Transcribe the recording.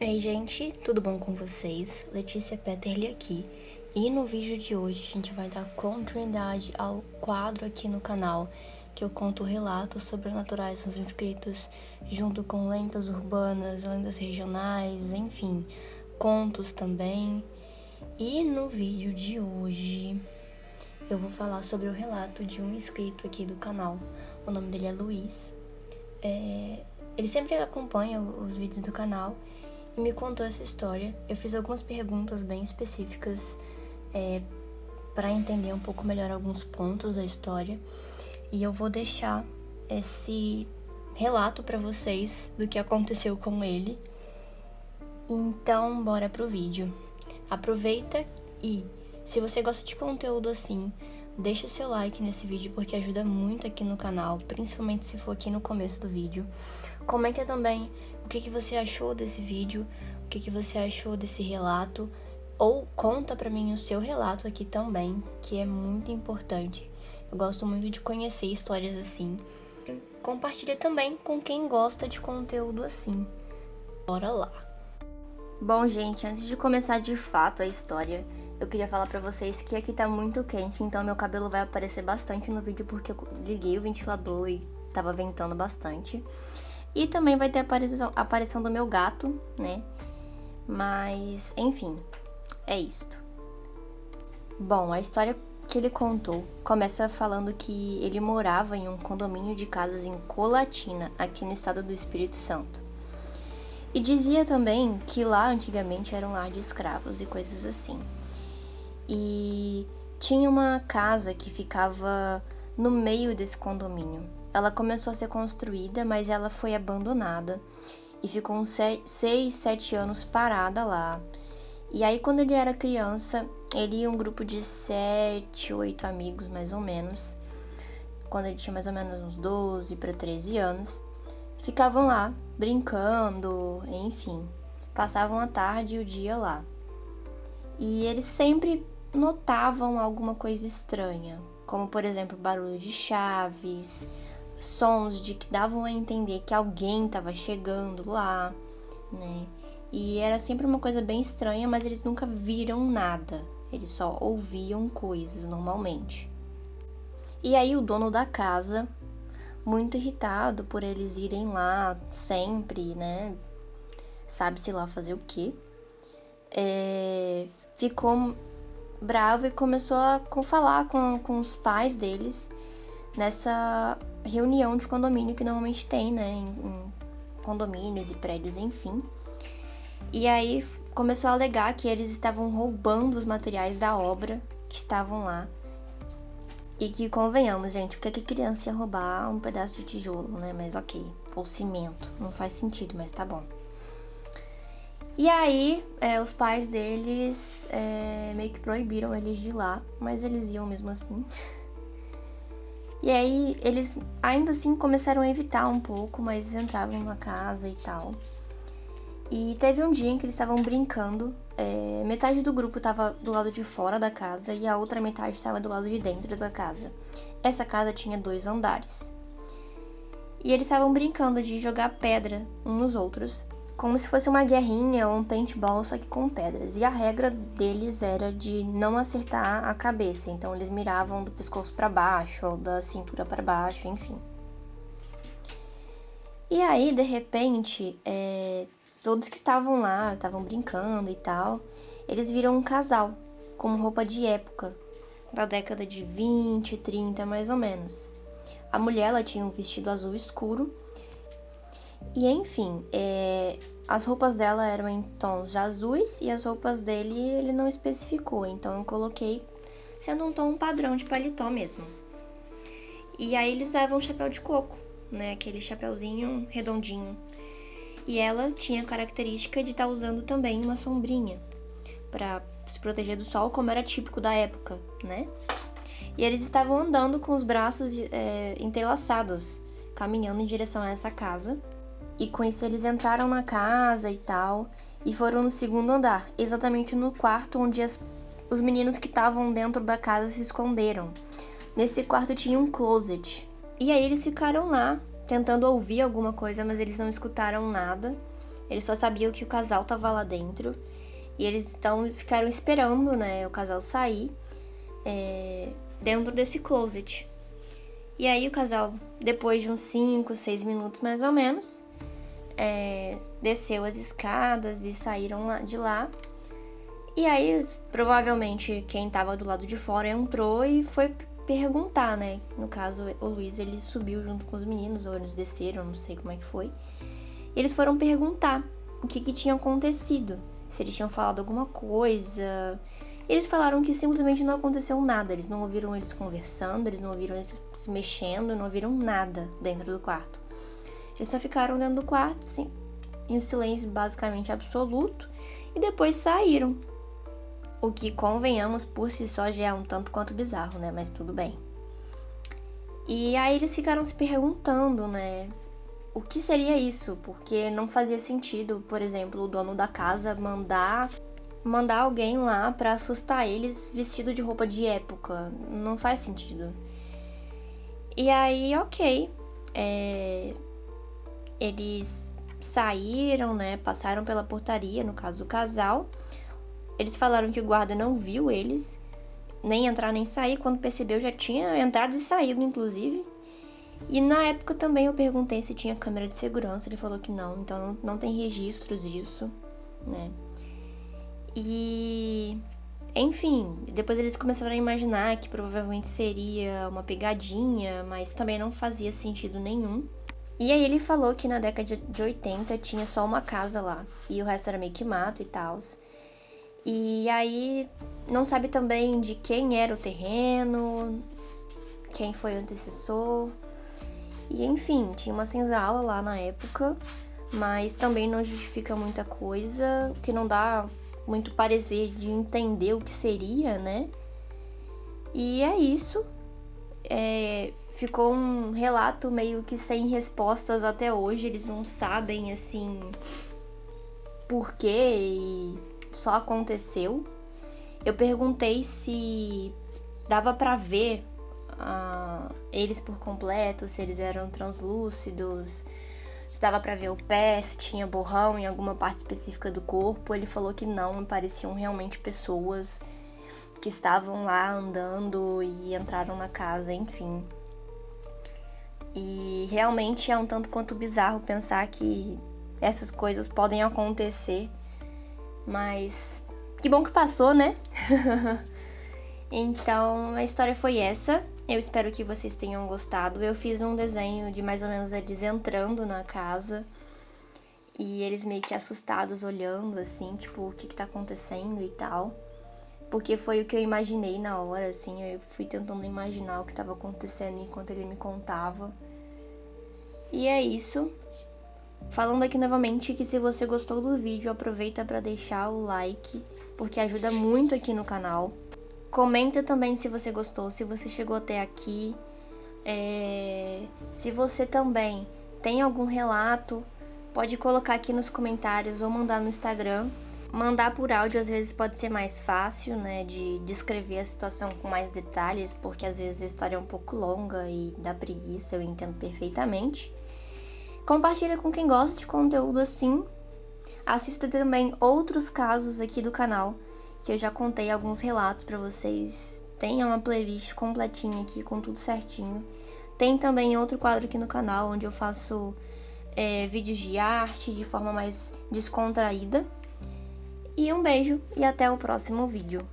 Ei, gente, tudo bom com vocês? Letícia Peterli aqui. E no vídeo de hoje a gente vai dar continuidade ao quadro aqui no canal que eu conto relatos sobrenaturais dos inscritos, junto com lendas urbanas, lendas regionais, enfim, contos também. E no vídeo de hoje eu vou falar sobre o relato de um inscrito aqui do canal. O nome dele é Luiz. Ele sempre acompanha os vídeos do canal e me contou essa história. Eu fiz algumas perguntas bem específicas para entender um pouco melhor alguns pontos da história, e eu vou deixar esse relato para vocês do que aconteceu com ele. Então, bora pro vídeo. Aproveita e, se você gosta de conteúdo assim, deixa o seu like nesse vídeo porque ajuda muito aqui no canal, principalmente se for aqui no começo do vídeo. Comenta também o que você achou desse vídeo, o que você achou desse relato, ou conta pra mim o seu relato aqui também, que é muito importante. Eu gosto muito de conhecer histórias assim. Compartilha também com quem gosta de conteúdo assim. Bora lá! Bom, gente, antes de começar de fato a história, eu queria falar pra vocês que aqui tá muito quente, então meu cabelo vai aparecer bastante no vídeo porque eu liguei o ventilador e tava ventando bastante. E também vai ter a aparição do meu gato, né? Mas, enfim, é isto. Bom, a história que ele contou começa falando que ele morava em um condomínio de casas em Colatina, aqui no estado do Espírito Santo. E dizia também que lá antigamente era um lar de escravos e coisas assim. E tinha uma casa que ficava no meio desse condomínio. Ela começou a ser construída, mas ela foi abandonada e ficou uns 6, 7 anos parada lá. E aí, quando ele era criança, ele e um grupo de 7, 8 amigos, mais ou menos, quando ele tinha mais ou menos uns 12 para 13 anos, ficavam lá, brincando, enfim, passavam a tarde e o dia lá. E eles sempre notavam alguma coisa estranha, como, por exemplo, barulho de chaves, sons de que davam a entender que alguém estava chegando lá, né? E era sempre uma coisa bem estranha, mas eles nunca viram nada. Eles só ouviam coisas normalmente. E aí o dono da casa, muito irritado por eles irem lá sempre, né? Sabe-se lá fazer o quê? Ficou bravo e começou a falar com os pais deles nessa reunião de condomínio que normalmente tem, né, em condomínios e prédios, enfim. E aí começou a alegar que eles estavam roubando os materiais da obra que estavam lá. E que, convenhamos, gente, porque que criança ia roubar um pedaço de tijolo, né? Mas ok, ou cimento, não faz sentido, mas tá bom. E aí, os pais deles meio que proibiram eles de ir lá, mas eles iam mesmo assim. E aí, eles ainda assim começaram a evitar um pouco, mas entravam na casa e tal. E teve um dia em que eles estavam brincando, metade do grupo estava do lado de fora da casa e a outra metade estava do lado de dentro da casa. Essa casa tinha 2 andares. E eles estavam brincando de jogar pedra uns nos outros, como se fosse uma guerrinha ou um paintball, só que com pedras. E a regra deles era de não acertar a cabeça, então eles miravam do pescoço para baixo ou da cintura para baixo, enfim. E aí, de repente, todos que estavam lá, estavam brincando e tal, eles viram um casal com roupa de época, da década de 20, 30 mais ou menos. A mulher, ela tinha um vestido azul escuro e, enfim, as roupas dela eram em tons de azuis e as roupas dele ele não especificou, então eu coloquei sendo um tom padrão de paletó mesmo. E aí eles usavam um chapéu de coco, né, aquele chapéuzinho redondinho. E ela tinha a característica de estar usando também uma sombrinha para se proteger do sol, como era típico da época, né? E eles estavam andando com os braços entrelaçados, caminhando em direção a essa casa. E com isso eles entraram na casa e tal, e foram no segundo andar, exatamente no quarto onde os meninos que estavam dentro da casa se esconderam. Nesse quarto tinha um closet. E aí eles ficaram lá, tentando ouvir alguma coisa, mas eles não escutaram nada. Eles só sabiam que o casal tava lá dentro. E eles então ficaram esperando, né, o casal sair dentro desse closet. E aí o casal, depois de uns 5, 6 minutos mais ou menos, desceu as escadas e saíram de lá. E aí, provavelmente, quem tava do lado de fora entrou e foi perguntar, né? No caso, o Luiz, ele subiu junto com os meninos, ou eles desceram, não sei como é que foi. Eles foram perguntar o que tinha acontecido, se eles tinham falado alguma coisa. Eles falaram que simplesmente não aconteceu nada. Eles não ouviram eles conversando, eles não ouviram eles se mexendo, não ouviram nada dentro do quarto. Eles só ficaram dentro do quarto, sim, em um silêncio basicamente absoluto, e depois saíram. O que, convenhamos, por si só já é um tanto quanto bizarro, né? Mas tudo bem. E aí eles ficaram se perguntando, né? O que seria isso? Porque não fazia sentido, por exemplo, o dono da casa mandar alguém lá pra assustar eles vestido de roupa de época. Não faz sentido. E aí, ok. Eles saíram, né? Passaram pela portaria, no caso do casal. Eles falaram que o guarda não viu eles, nem entrar nem sair. Quando percebeu, já tinha entrado e saído, inclusive. E na época também eu perguntei se tinha câmera de segurança. Ele falou que não, então não tem registros disso, né? E... enfim, depois eles começaram a imaginar que provavelmente seria uma pegadinha, mas também não fazia sentido nenhum. E aí ele falou que na década de 80 tinha só uma casa lá, e o resto era meio que mato e tal. E aí não sabe também de quem era o terreno, quem foi o antecessor. E enfim, tinha uma senzala lá na época, mas também não justifica muita coisa, que não dá muito parecer de entender o que seria, né? E é isso. Ficou um relato meio que sem respostas até hoje. Eles não sabem, assim, por quê e só aconteceu. Eu perguntei se dava pra ver eles por completo, se eles eram translúcidos, se dava pra ver o pé, se tinha borrão em alguma parte específica do corpo. Ele falou que não, pareciam realmente pessoas que estavam lá andando e entraram na casa, enfim. E realmente é um tanto quanto bizarro pensar que essas coisas podem acontecer, mas que bom que passou, né? Então a história foi essa. Eu espero que vocês tenham gostado. Eu fiz um desenho de mais ou menos eles entrando na casa e eles meio que assustados olhando assim, tipo, o que tá acontecendo e tal. Porque foi o que eu imaginei na hora, assim, eu fui tentando imaginar o que tava acontecendo enquanto ele me contava. E é isso. Falando aqui novamente que se você gostou do vídeo, aproveita para deixar o like, porque ajuda muito aqui no canal. Comenta também se você gostou, se você chegou até aqui. Se você também tem algum relato, pode colocar aqui nos comentários ou mandar no Instagram. Mandar por áudio às vezes pode ser mais fácil, né, de descrever a situação com mais detalhes, porque às vezes a história é um pouco longa e dá preguiça, eu entendo perfeitamente. Compartilha com quem gosta de conteúdo assim. Assista também outros casos aqui do canal, que eu já contei alguns relatos pra vocês. Tem uma playlist completinha aqui com tudo certinho. Tem também outro quadro aqui no canal, onde eu faço vídeos de arte de forma mais descontraída. E um beijo e até o próximo vídeo.